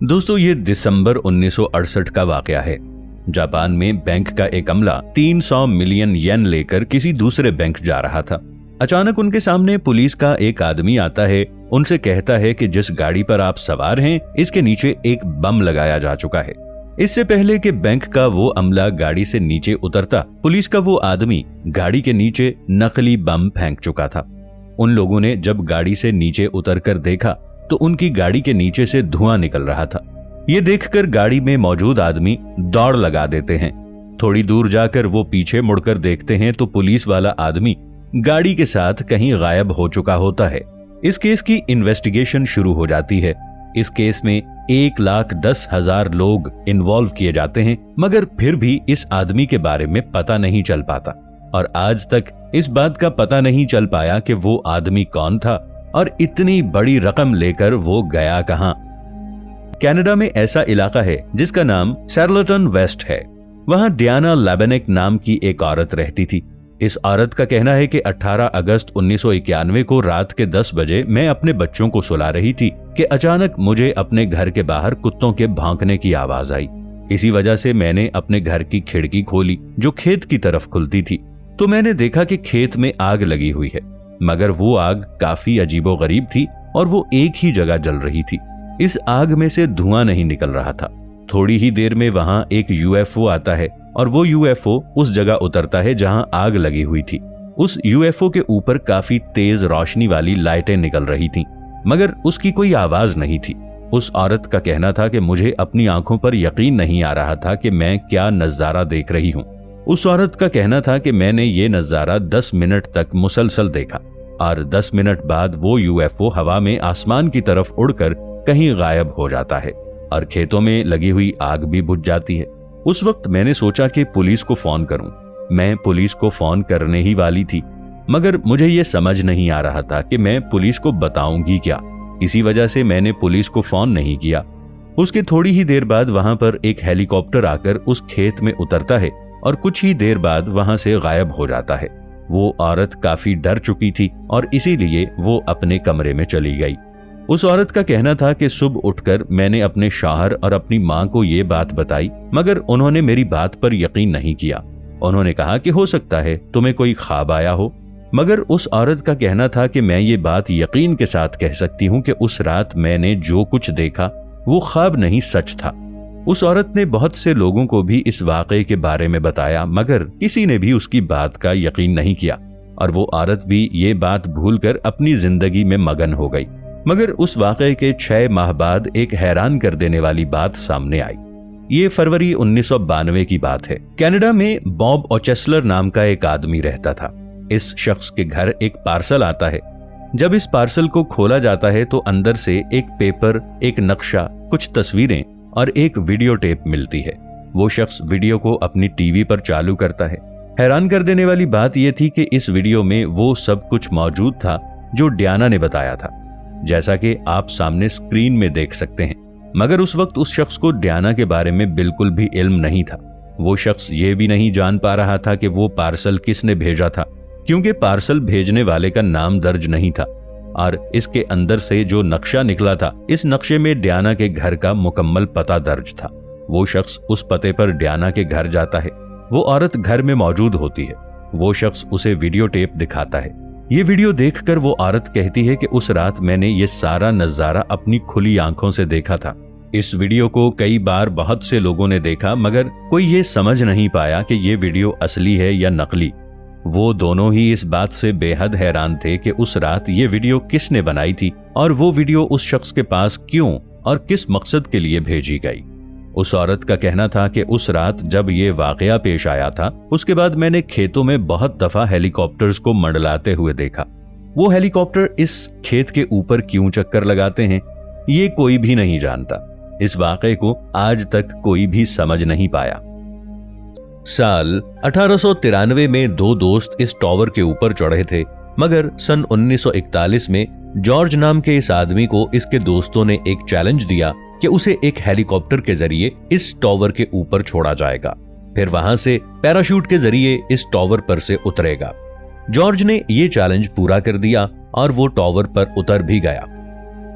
दोस्तों, ये दिसंबर 1968 का वाकया है। जापान में बैंक का एक अमला 300 मिलियन येन लेकर किसी दूसरे बैंक जा रहा था। अचानक उनके सामने पुलिस का एक आदमी आता है, उनसे कहता है कि जिस गाड़ी पर आप सवार हैं, इसके नीचे एक बम लगाया जा चुका है। इससे पहले कि बैंक का वो अमला गाड़ी से नीचे उतरता, पुलिस का वो आदमी गाड़ी के नीचे नकली बम फेंक चुका था। उन लोगों ने जब गाड़ी से नीचे उतरकर देखा तो उनकी गाड़ी के नीचे से धुआं निकल रहा था। ये देखकर गाड़ी में मौजूद आदमी दौड़ लगा देते हैं। थोड़ी दूर जाकर वो पीछे मुड़कर देखते हैं तो पुलिस वाला आदमी गाड़ी के साथ कहीं गायब हो चुका होता है। इस केस की इन्वेस्टिगेशन शुरू हो जाती है। इस केस में 1,10,000 लोग इन्वॉल्व किए जाते हैं, मगर फिर भी इस आदमी के बारे में पता नहीं चल पाता और आज तक इस बात का पता नहीं चल पाया कि वो आदमी कौन था और इतनी बड़ी रकम लेकर वो गया कहां। कनाडा में ऐसा इलाका है जिसका नाम शार्लटन वेस्ट है। वहां डियाना लेबेनिक नाम की एक औरत रहती थी। इस औरत का कहना है कि 18 अगस्त 1991 को रात के 10 बजे मैं अपने बच्चों को सुला रही थी कि अचानक मुझे अपने घर के बाहर कुत्तों के भौंकने की आवाज आई। इसी वजह से मैंने अपने घर की खिड़की खोली जो खेत की तरफ खुलती थी, तो मैंने देखा कि खेत में आग लगी हुई है, मगर वो आग काफी अजीबोगरीब थी और वो एक ही जगह जल रही थी। इस आग में से धुआं नहीं निकल रहा था। थोड़ी ही देर में वहां एक यूएफओ आता है और वो यूएफओ उस जगह उतरता है जहां आग लगी हुई थी। उस यूएफओ के ऊपर काफी तेज रोशनी वाली लाइटें निकल रही थीं, मगर उसकी कोई आवाज नहीं थी। उस औरत का कहना था कि मुझे अपनी आंखों पर यकीन नहीं आ रहा था कि मैं क्या नजारा देख रही हूं। उस औरत का कहना था कि मैंने ये नजारा 10 मिनट तक मुसलसल देखा और 10 मिनट बाद वो यूएफओ हवा में आसमान की तरफ उड़कर कहीं गायब हो जाता है और खेतों में लगी हुई आग भी बुझ जाती है। उस वक्त मैंने सोचा कि पुलिस को फोन करूं। मैं पुलिस को फोन करने ही वाली थी, मगर मुझे ये समझ नहीं आ रहा था कि मैं पुलिस को बताऊंगी क्या। इसी वजह से मैंने पुलिस को फोन नहीं किया। उसके थोड़ी ही देर बाद वहां पर एक हेलीकॉप्टर आकर उस खेत में उतरता है और कुछ ही देर बाद वहां से गायब हो जाता है। वो औरत काफी डर चुकी थी और इसीलिए वो अपने कमरे में चली गई। उस औरत का कहना था कि सुबह उठकर मैंने अपने शौहर और अपनी मां को ये बात बताई, मगर उन्होंने मेरी बात पर यकीन नहीं किया। उन्होंने कहा कि हो सकता है तुम्हें कोई ख्वाब आया हो, मगर उस औरत का कहना था कि मैं ये बात यकीन के साथ कह सकती हूँ कि उस रात मैंने जो कुछ देखा वो ख्वाब नहीं, सच था। उस औरत ने बहुत से लोगों को भी इस वाकये के बारे में बताया, मगर किसी ने भी उसकी बात का यकीन नहीं किया और वो औरत भी ये बात भूलकर अपनी जिंदगी में मगन हो गई। मगर उस वाकये के 6 माह बाद एक हैरान कर देने वाली बात सामने आई। ये फरवरी 1992 की बात है। कनाडा में बॉब ओचेस्लर नाम का एक आदमी रहता था। इस शख्स के घर एक पार्सल आता है। जब इस पार्सल को खोला जाता है तो अंदर से एक पेपर, एक नक्शा, कुछ तस्वीरें और एक वीडियो टेप मिलती है। वो शख्स वीडियो को अपनी टीवी पर चालू करता है। हैरान कर देने वाली बात यह थी कि इस वीडियो में वो सब कुछ मौजूद था जो डियाना ने बताया था, जैसा कि आप सामने स्क्रीन में देख सकते हैं। मगर उस वक्त उस शख्स को डियाना के बारे में बिल्कुल भी इल्म नहीं था। वो शख्स ये भी नहीं जान पा रहा था कि वो पार्सल किसने भेजा था, क्योंकि पार्सल भेजने वाले का नाम दर्ज नहीं था और इसके अंदर से जो नक्शा निकला था, इस नक्शे में डियाना के घर का मुकम्मल पता दर्ज था। वो शख्स उस पते पर डियाना के घर जाता है। वो औरत घर में मौजूद होती है। वो शख्स उसे वीडियो टेप दिखाता है। ये वीडियो देखकर वो औरत कहती है कि उस रात मैंने ये सारा नजारा अपनी खुली आंखों से देखा था। इस वीडियो को कई बार बहुत से लोगों ने देखा, मगर कोई ये समझ नहीं पाया कि ये वीडियो असली है या नकली। वो दोनों ही इस बात से बेहद हैरान थे कि उस रात ये वीडियो किसने बनाई थी और वो वीडियो उस शख्स के पास क्यों और किस मकसद के लिए भेजी गई। उस औरत का कहना था कि उस रात जब ये वाकया पेश आया था, उसके बाद मैंने खेतों में बहुत दफा हेलीकॉप्टर्स को मंडलाते हुए देखा। वो हेलीकॉप्टर इस खेत के ऊपर क्यों चक्कर लगाते हैं, ये कोई भी नहीं जानता। इस वाकये को आज तक कोई भी समझ नहीं पाया। साल 1893 में 2 दोस्त इस टॉवर के ऊपर चढ़े थे, मगर सन 1941 में जॉर्ज नाम के इस आदमी को इसके दोस्तों ने एक चैलेंज दिया कि उसे एक हेलीकॉप्टर के जरिए इस टॉवर के ऊपर छोड़ा जाएगा, फिर वहां से पैराशूट के जरिए इस टॉवर पर से उतरेगा। जॉर्ज ने ये चैलेंज पूरा कर दिया और वो टॉवर पर उतर भी गया।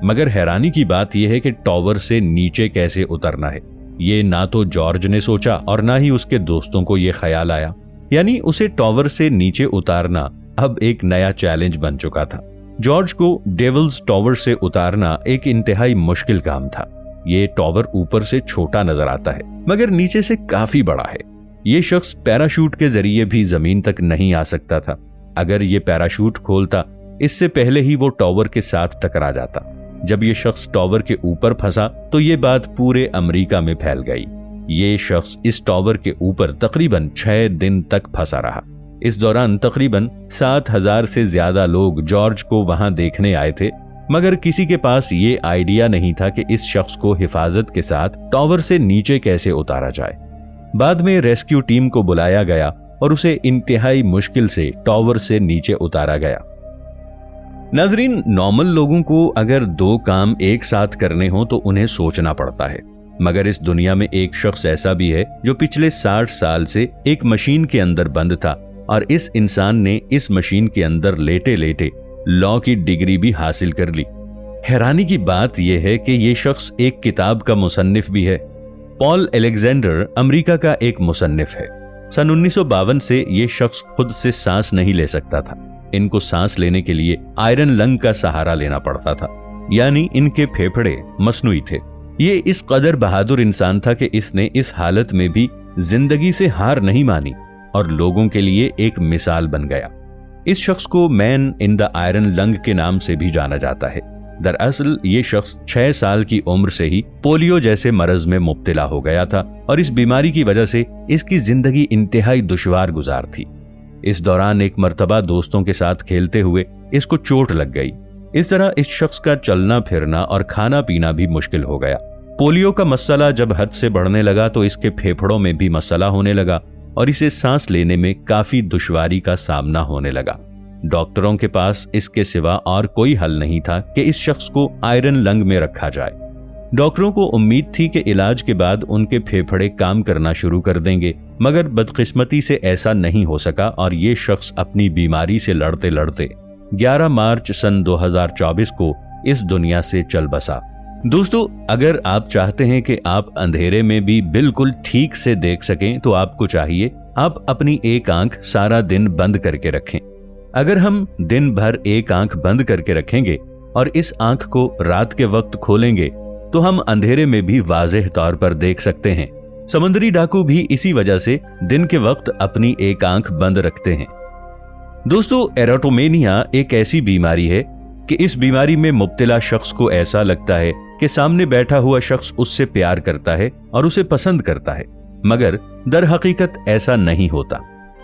मगर हैरानी की बात यह है कि टॉवर से नीचे कैसे उतरना है, ये ना तो जॉर्ज ने सोचा और ना ही उसके दोस्तों को ये ख्याल आया। यानी उसे टॉवर से नीचे उतारना अब एक नया चैलेंज बन चुका था। जॉर्ज को डेविल्स टॉवर से उतारना एक इंतहाई मुश्किल काम था। ये टॉवर ऊपर से छोटा नजर आता है मगर नीचे से काफी बड़ा है। ये शख्स पैराशूट के जरिए भी जमीन तक नहीं आ सकता था। अगर ये पैराशूट खोलता इससे पहले ही वो टॉवर के साथ टकरा जाता। जब ये शख्स टॉवर के ऊपर फंसा तो ये बात पूरे अमेरिका में फैल गई। ये शख्स इस टॉवर के ऊपर तकरीबन 6 दिन तक फंसा रहा। इस दौरान तकरीबन 7,000 से ज्यादा लोग जॉर्ज को वहां देखने आए थे, मगर किसी के पास ये आइडिया नहीं था कि इस शख्स को हिफाजत के साथ टॉवर से नीचे कैसे उतारा जाए। बाद में रेस्क्यू टीम को बुलाया गया और उसे इंतहाई मुश्किल से टॉवर से नीचे उतारा गया। नाजरीन, नॉर्मल लोगों को अगर 2 काम एक साथ करने हो तो उन्हें सोचना पड़ता है, मगर इस दुनिया में एक शख्स ऐसा भी है जो पिछले 60 साल से एक मशीन के अंदर बंद था और इस इंसान ने इस मशीन के अंदर लेटे लेटे लॉ की डिग्री भी हासिल कर ली। हैरानी की बात यह है कि यह शख्स एक किताब का मुसन्निफ भी है। पॉल एलेक्जेंडर अमेरिका का एक मुसन्निफ है। सन 1952 से यह शख्स खुद से सांस नहीं ले सकता था। इनको सांस लेने के लिए आयरन लंग का सहारा लेना पड़ता था, यानी इनके फेफड़े मसनूई थे। ये इस कदर बहादुर इंसान था कि इसने इस हालत में भी जिंदगी से हार नहीं मानी और लोगों के लिए एक मिसाल बन गया। इस शख्स को man in the iron lung के नाम से भी जाना जाता है। दरअसल ये शख्स 6 साल की उम्र से ही पोलियो जैसे मरज में मुब्तला हो गया था और इस बीमारी की वजह से इसकी जिंदगी इंतहाई दुश्वार गुजार थी। इस दौरान एक मर्तबा दोस्तों के साथ खेलते हुए इसको चोट लग गई। इस तरह इस शख्स का चलना फिरना और खाना पीना भी मुश्किल हो गया। पोलियो का मसला जब हद से बढ़ने लगा तो इसके फेफड़ों में भी मसला होने लगा और इसे सांस लेने में काफी दुश्वारी का सामना होने लगा। डॉक्टरों के पास इसके सिवा और कोई हल नहीं था कि इस शख्स को आयरन लंग में रखा जाए। डॉक्टरों को उम्मीद थी कि इलाज के बाद उनके फेफड़े काम करना शुरू कर देंगे, मगर बदकिस्मती से ऐसा नहीं हो सका और ये शख्स अपनी बीमारी से लड़ते लड़ते 11 मार्च सन 2024 को इस दुनिया से चल बसा। दोस्तों, अगर आप चाहते हैं कि आप अंधेरे में भी बिल्कुल ठीक से देख सकें तो आपको चाहिए आप अपनी एक आंख सारा दिन बंद करके रखें। अगर हम दिन भर एक आंख बंद करके रखेंगे और इस आंख को रात के वक्त खोलेंगे तो हम अंधेरे में भी वाज़ेह तौर पर देख सकते हैं। समुद्री डाकू भी इसी वजह से दिन के वक्त अपनी एक आंख बंद रखते हैं। दोस्तों, एरोटोमेनिया एक ऐसी बीमारी है कि इस बीमारी में मुब्तला शख्स को ऐसा लगता है कि सामने बैठा हुआ शख्स उससे प्यार करता है और उसे पसंद करता है, मगर दर हकीकत ऐसा नहीं होता।